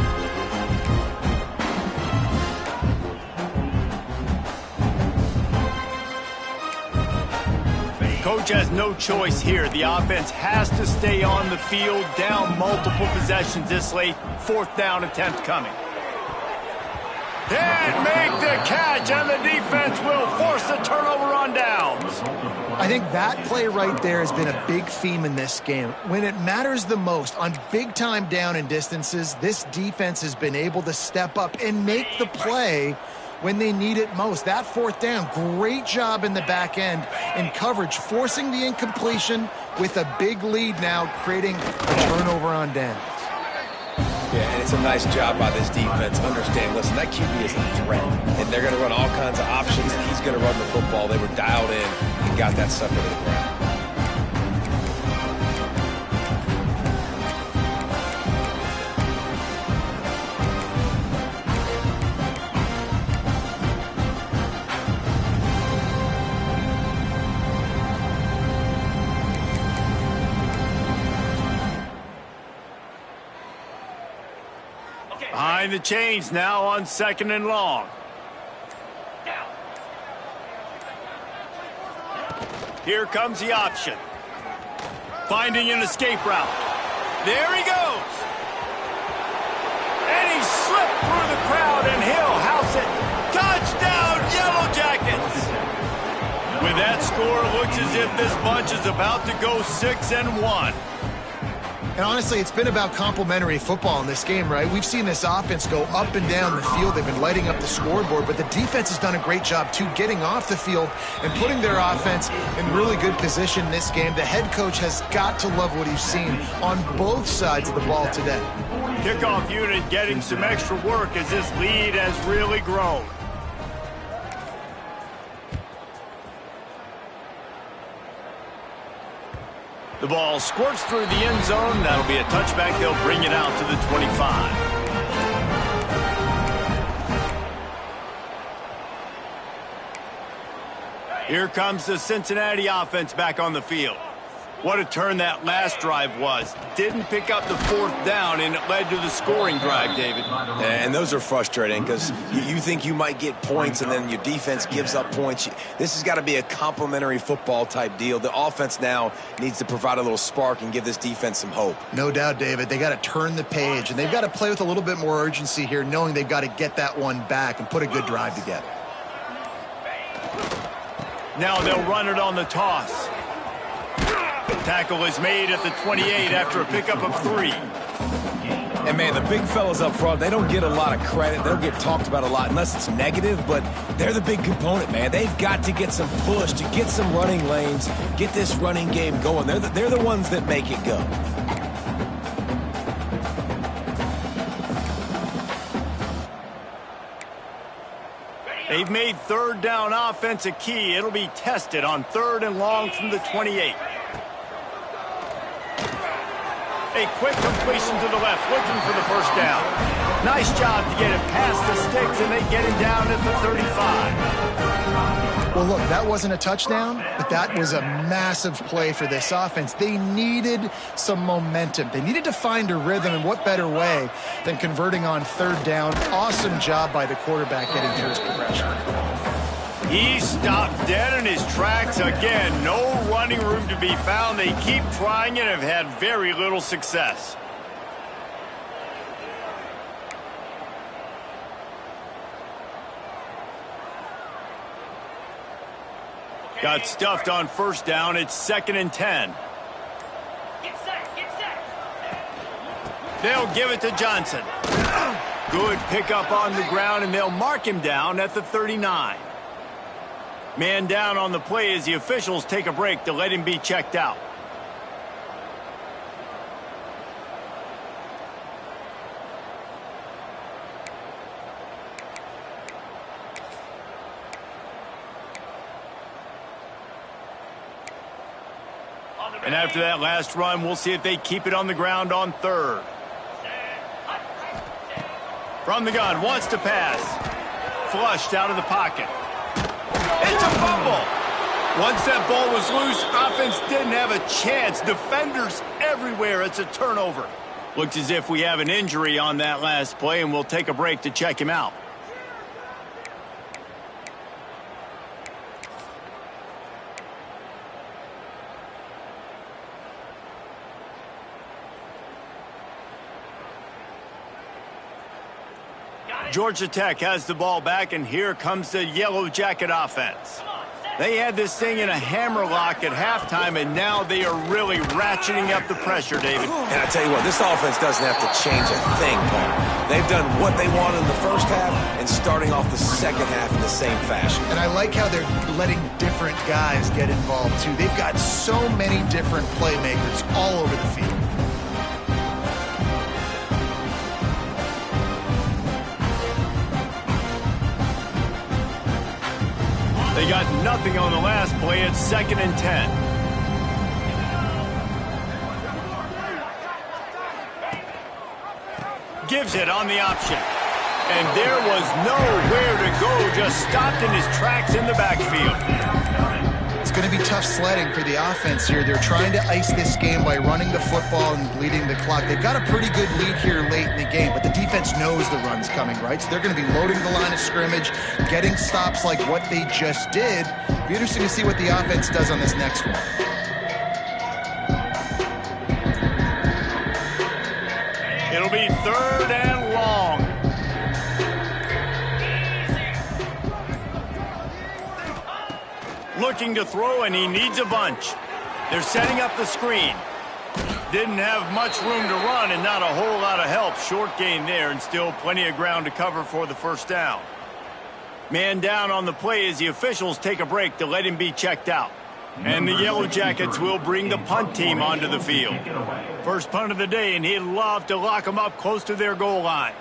Coach has no choice here. The offense has to stay on the field, down multiple possessions this late. 4th down attempt coming. Can't make the catch, and the defense will force the turnover on downs. I think that play right there has been a big theme in this game. When it matters the most, on big-time down and distances, this defense has been able to step up and make the play when they need it most. That 4th down, great job in the back end in coverage, forcing the incompletion with a big lead now, creating a turnover on downs. Yeah, and it's a nice job by this defense. Understand, listen, that QB is a threat, and they're going to run all kinds of options, and he's going to run the football. They were dialed in and got that sucker to the ground. Behind the chains now on 2nd and long. Here comes the option. Finding an escape route. There he goes. And he slipped through the crowd, and he'll house it. Touchdown, Yellow Jackets. With that score, it looks as if this bunch is about to go 6-1. And honestly, it's been about complementary football in this game, right? We've seen this offense go up and down the field. They've been lighting up the scoreboard, but the defense has done a great job, too, getting off the field and putting their offense in really good position in this game. The head coach has got to love what he's seen on both sides of the ball today. Kickoff unit getting some extra work as this lead has really grown. The ball squirts through the end zone. That'll be a touchback. They'll bring it out to the 25. Here comes the Cincinnati offense back on the field. What a turn that last drive was. Didn't pick up the 4th down, and it led to the scoring drive, David. And those are frustrating because you think you might get points, and then your defense gives up points. This has got to be a complementary football type deal. The offense now needs to provide a little spark and give this defense some hope. No doubt, David. They got to turn the page, and they've got to play with a little bit more urgency here, knowing they've got to get that one back and put a good drive together. Now they'll run it on the toss. Tackle is made at the 28 after a pickup of 3. And, man, the big fellas up front, they don't get a lot of credit. They don't get talked about a lot unless it's negative, but they're the big component, man. They've got to get some push, to get some running lanes, get this running game going. They're the ones that make it go. They've made 3rd down offense a key. It'll be tested on 3rd and long from the 28. A quick completion to the left, looking for the first down. Nice job to get it past the sticks, and they get him down at the 35. Well, look, that wasn't a touchdown, but that was a massive play for this offense. They needed some momentum. They needed to find a rhythm, and what better way than converting on 3rd down. Awesome job by the quarterback getting through his progression. He stopped dead in his tracks again. No running room to be found. They keep trying and have had very little success. Got stuffed on 1st down. It's 2nd and 10. Get set, get set. They'll give it to Johnson. Good pickup on the ground, and they'll mark him down at the 39. Man down on the play as the officials take a break to let him be checked out. And after that last run, we'll see if they keep it on the ground on 3rd. From the gun, wants to pass. Flushed out of the pocket. It's a fumble. Once that ball was loose, offense didn't have a chance. Defenders everywhere. It's a turnover. Looks as if we have an injury on that last play, and we'll take a break to check him out. Georgia Tech has the ball back, and here comes the Yellow Jacket offense. They had this thing in a hammerlock at halftime, and now they are really ratcheting up the pressure, David. And I tell you what, this offense doesn't have to change a thing, Paul. They've done what they wanted in the first half and starting off the second half in the same fashion. And I like how they're letting different guys get involved, too. They've got so many different playmakers all over the field. They got nothing on the last play. It's 2nd and 10. Gives it on the option. And there was nowhere to go. Just stopped in his tracks in the backfield. It's going to be tough sledding for the offense here. They're trying to ice this game by running the football and bleeding the clock. They've got a pretty good lead here late in the game, but the defense knows the run's coming, right? So they're going to be loading the line of scrimmage, getting stops like what they just did. Be interesting to see what the offense does on this next one. It'll be 3rd and long. Looking to throw, and he needs a bunch. They're setting up the screen. Didn't have much room to run and not a whole lot of help. Short gain there, and still plenty of ground to cover for the 1st down. Man down on the play as the officials take a break to let him be checked out. And the Yellow Jackets will bring the punt team onto the field. First punt of the day, and he'd love to lock them up close to their goal line.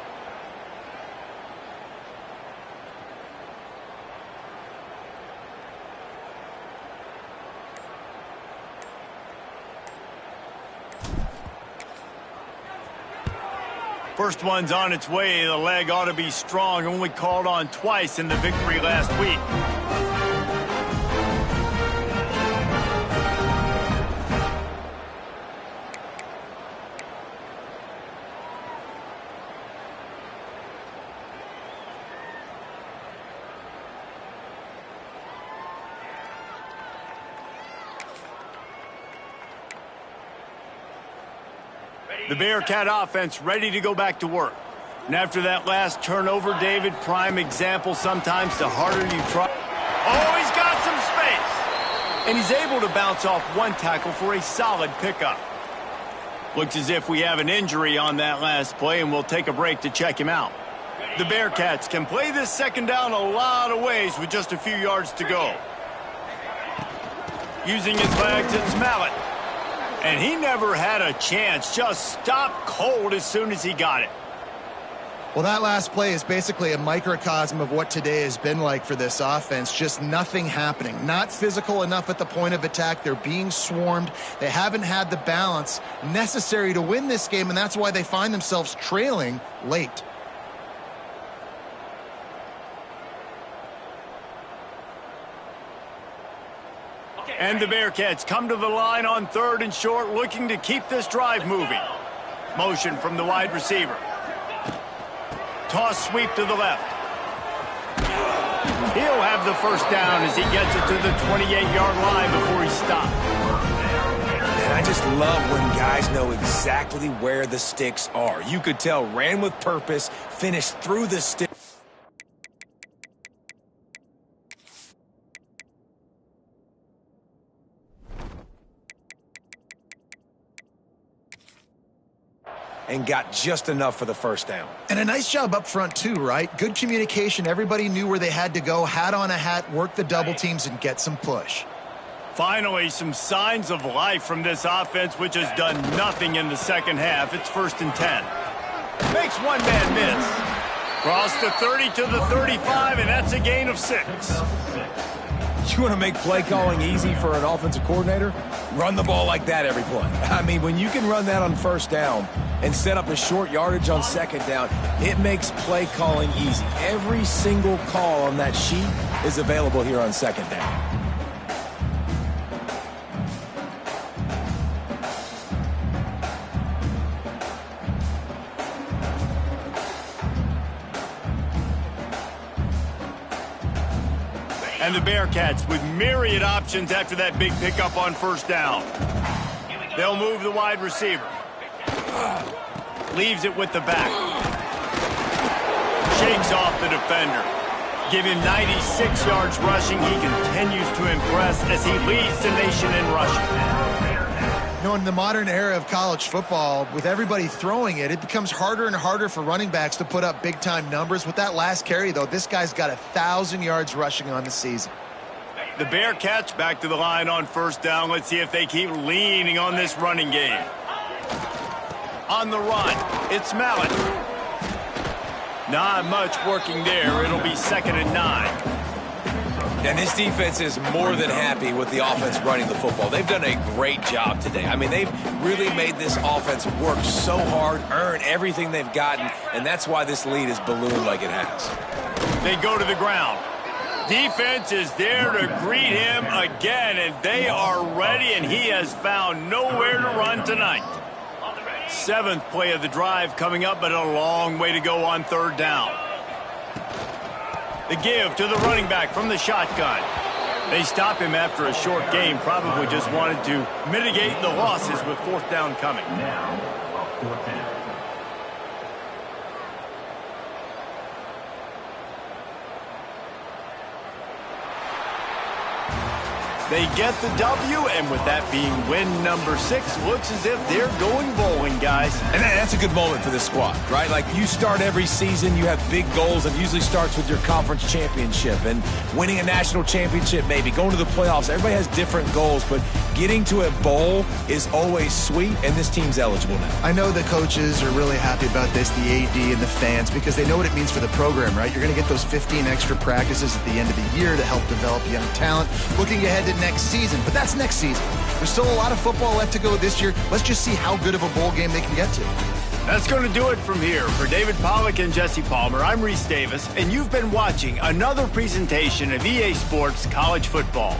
First one's on its way. The leg ought to be strong. Only called on twice in the victory last week. The Bearcat offense ready to go back to work. And after that last turnover, David, prime example sometimes the harder you try. Oh, he's got some space. And he's able to bounce off one tackle for a solid pickup. Looks as if we have an injury on that last play, and we'll take a break to check him out. The Bearcats can play this second down a lot of ways with just a few yards to go. Using his legs, it's Mallet. And he never had a chance. Just stopped cold as soon as he got it. Well, that last play is basically a microcosm of what today has been like for this offense. Just nothing happening. Not physical enough at the point of attack. They're being swarmed. They haven't had the balance necessary to win this game, and that's why they find themselves trailing late. And the Bearcats come to the line on 3rd and short, looking to keep this drive moving. Motion from the wide receiver. Toss sweep to the left. He'll have the first down as he gets it to the 28-yard line before he stopped. And I just love when guys know exactly where the sticks are. You could tell ran with purpose, finished through the stick. And got just enough for the first down. And a nice job up front too, right? Good communication. Everybody knew where they had to go. Hat on a hat, work the double teams, and get some push. Finally, some signs of life from this offense, which has done nothing in the second half. It's 1st and 10. Makes one man miss. Cross the 30 to the 35, and that's a gain of 6. You want to make play calling easy for an offensive coordinator? Run the ball like that every play. I mean, when you can run that on first down and set up a short yardage on second down, it makes play calling easy. Every single call on that sheet is available here on second down. And the Bearcats with myriad options after that big pickup on first down. They'll move the wide receiver. Leaves it with the back. Shakes off the defender. Give him 96 yards rushing. He continues to impress as he leads the nation in rushing. You know, in the modern era of college football, with everybody throwing it, it becomes harder and harder for running backs to put up big-time numbers. With that last carry, though, this guy's got 1,000 yards rushing on the season. The Bearcats back to the line on first down. Let's see if they keep leaning on this running game. On the run, it's Mallet. Not much working there. It'll be 2nd and 9. And this defense is more than happy with the offense running the football. They've done a great job today. I mean, they've really made this offense work so hard, earn everything they've gotten, and that's why this lead is ballooned like it has. They go to the ground. Defense is there to greet him again, and they are ready, and he has found nowhere to run tonight. 7th play of the drive coming up, but a long way to go on 3rd down. The give to the running back from the shotgun. They stop him after a short game, probably just wanted to mitigate the losses with 4th down coming. Now, a 4th down. They get the W, and with that being win number 6, looks as if they're going bowling, guys. And that's a good moment for this squad, right? Like, you start every season, you have big goals. It usually starts with your conference championship and winning a national championship, maybe going to the playoffs. Everybody has different goals, but getting to a bowl is always sweet, and this team's eligible now. I know the coaches are really happy about this, the AD and the fans, because they know what it means for the program, right? You're going to get those 15 extra practices at the end of the year to help develop young talent. Looking ahead to next season, but that's next season. There's still a lot of football left to go this year. Let's just see how good of a bowl game they can get to. That's going to do it from here. For David Pollack and Jesse Palmer, I'm Reese Davis, and you've been watching another presentation of EA Sports College Football.